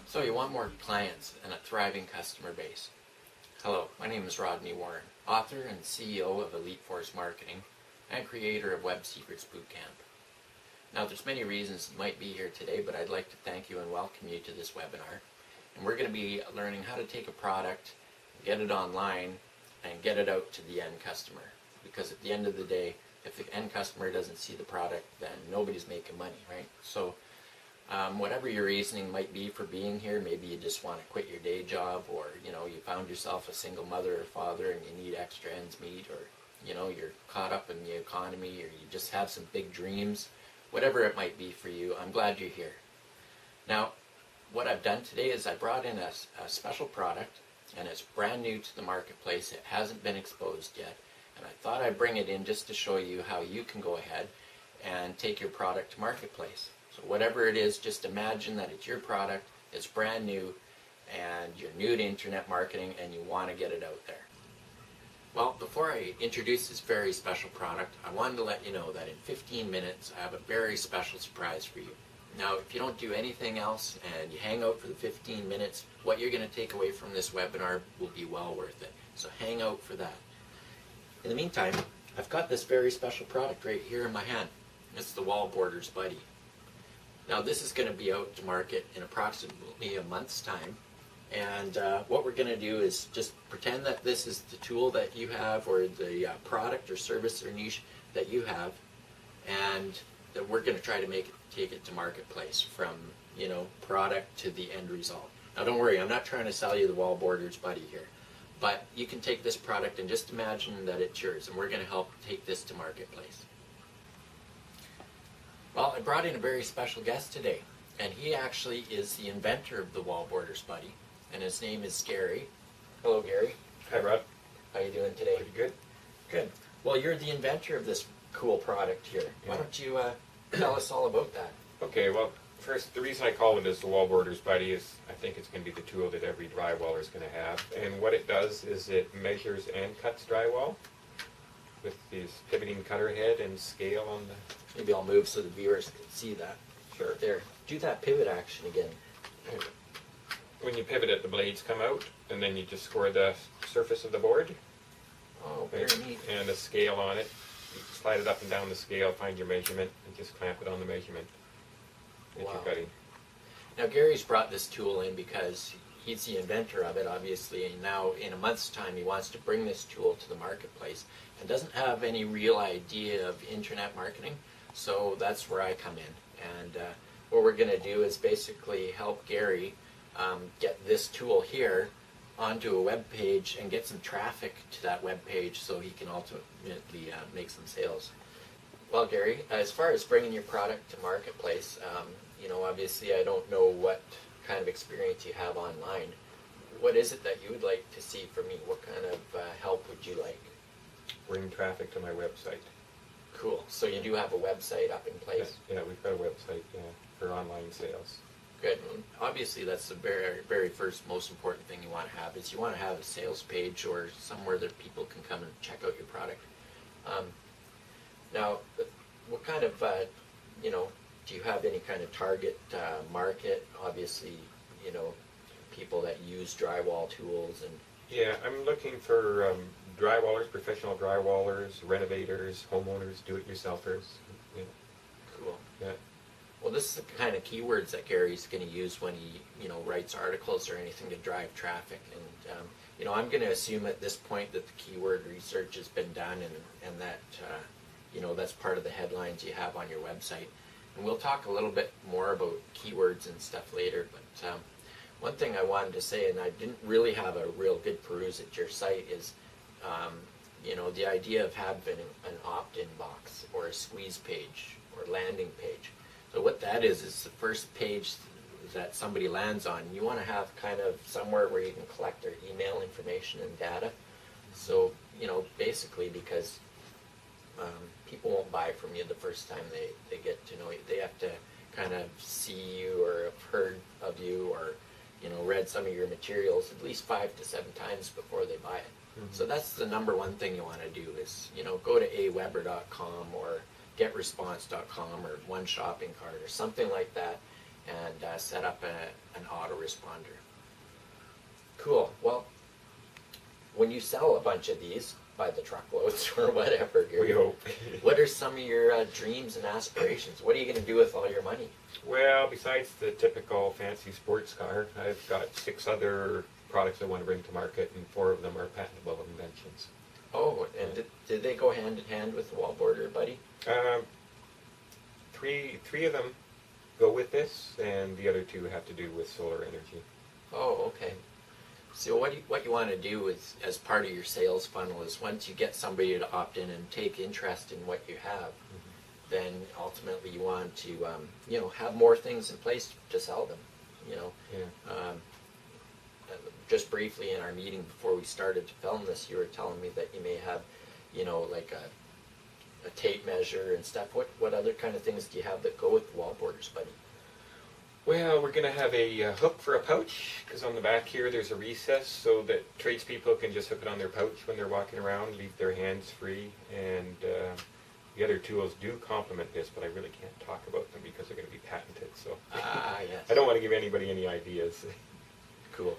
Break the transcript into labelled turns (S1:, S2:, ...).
S1: So you want more clients and a thriving customer base. Hello, my name is Rodney Warren, author and CEO of Elite Force Marketing and creator of Web Secrets Bootcamp. Now there's many reasons you might be here today, but I'd like to thank you and welcome you to this webinar. And we're going to be learning how to take a product, get it online, and get it out to the end customer. Because at the end of the day, if the end customer doesn't see the product, then nobody's making money, right? So whatever your reasoning might be for being here, maybe you just want to quit your day job, or you found yourself a single mother or father and you need extra ends meet, or you're caught up in the economy, or you just have some big dreams, whatever it might be for you, I'm glad you're here. Now, what I've done today is I brought in a special product, and it's brand new to the marketplace. It hasn't been exposed yet, and I thought I'd bring it in just to show you how you can go ahead and take your product to marketplace. So whatever it is, just imagine that it's your product, it's brand new, and you're new to internet marketing and you want to get it out there. Well, before I introduce this very special product, I wanted to let you know that in 15 minutes I have a very special surprise for you. Now, if you don't do anything else and you hang out for the 15 minutes, what you're going to take away from this webinar will be well worth it. So hang out for that. In the meantime, I've got this very special product right here in my hand. It's the Wall Borders Buddy. Now this is going to be out to market in approximately a month's time, and what we're going to do is just pretend that this is the tool that you have, or the product or service or niche that you have, and that we're going to try to take it to marketplace from product to the end result. Now don't worry, I'm not trying to sell you the Wall Borders Buddy here, but you can take this product and just imagine that it's yours, and we're going to help take this to marketplace. Well, I brought in a very special guest today, and he actually is the inventor of the Wall Borders Buddy, and his name is Gary. Hello, Gary.
S2: Hi, Rod.
S1: How are you doing today?
S2: Pretty good.
S1: Good. Well, you're the inventor of this cool product here.
S2: Yeah.
S1: Why don't you tell us all about that?
S2: Okay, well, first, the reason I call it as the Wall Borders Buddy is I think it's going to be the tool that every drywaller is going to have. And what it does is it measures and cuts drywall with this pivoting cutter head and scale on the...
S1: Maybe I'll move so the viewers can see that.
S2: Sure.
S1: There. Do that pivot action again.
S2: When you pivot it, the blades come out, and then you just score the surface of the board.
S1: Oh, very neat.
S2: And a scale on it. You slide it up and down the scale, find your measurement, and just clamp it on the measurement that
S1: Wow.
S2: you're cutting.
S1: Now, Gary's brought this tool in because he's the inventor of it, obviously, and now in a month's time he wants to bring this tool to the marketplace and doesn't have any real idea of internet marketing, so that's where I come in. And what we're going to do is basically help Gary get this tool here onto a web page and get some traffic to that web page so he can ultimately make some sales. Well, Gary, as far as bringing your product to marketplace, obviously I don't know what kind of experience you have online. What is it that you would like to see from me? What kind of help would you like?
S2: Bring traffic to my website.
S1: Cool. So you do have a website up in place?
S2: Yeah, we've got a website for online sales.
S1: Good. And obviously that's the very, very first most important thing you want to have is you want to have a sales page or somewhere that people can come and check out your product. Now, what kind of, do you have any kind of target market? Obviously, people that use drywall tools and...
S2: Yeah, I'm looking for drywallers, professional drywallers, renovators, homeowners, do-it-yourselfers. Yeah.
S1: Cool.
S2: Yeah.
S1: Well, this is the kind of keywords that Gary's going to use when he, writes articles or anything to drive traffic. And, I'm going to assume at this point that the keyword research has been done and that, that's part of the headlines you have on your website. And we'll talk a little bit more about keywords and stuff later, but one thing I wanted to say, and I didn't really have a real good peruse at your site, is the idea of having an opt-in box or a squeeze page or landing page. So what that is the first page that somebody lands on. You want to have kind of somewhere where you can collect their email information and data. So, basically because people won't buy from you the first time they get to know you. They have to kind of see you or have heard of you or read some of your materials at least 5 to 7 times before they buy it. Mm-hmm. So that's the number one thing you want to do is, go to aweber.com or getresponse.com or One Shopping Cart or something like that and set up an autoresponder. Cool. Well, when you sell a bunch of these by the truckloads or whatever,
S2: We hope.
S1: what are some of your dreams and aspirations? What are you going to do with all your money?
S2: Well, besides the typical fancy sports car, I've got 6 other products I want to bring to market, and 4 of them are patentable inventions.
S1: Oh, and did they go hand in hand with the Wallboarder Buddy?
S2: 3 of them go with this, and the other 2 have to do with solar energy.
S1: Oh, okay. So what you want to do is, as part of your sales funnel, is once you get somebody to opt in and take interest in what you have, then ultimately you want to have more things in place to sell them.
S2: Yeah.
S1: Just briefly in our meeting before we started to film this, you were telling me that you may have, like a tape measure and stuff. What other kind of things do you have that go with the Wallboarders Buddy?
S2: Well, we're going to have a hook for a pouch, because on the back here there's a recess so that tradespeople can just hook it on their pouch when they're walking around, leave their hands free. And the other tools do complement this, but I really can't talk about them because they're going to be patented. So
S1: Yes.
S2: I don't want to give anybody any ideas.
S1: Cool.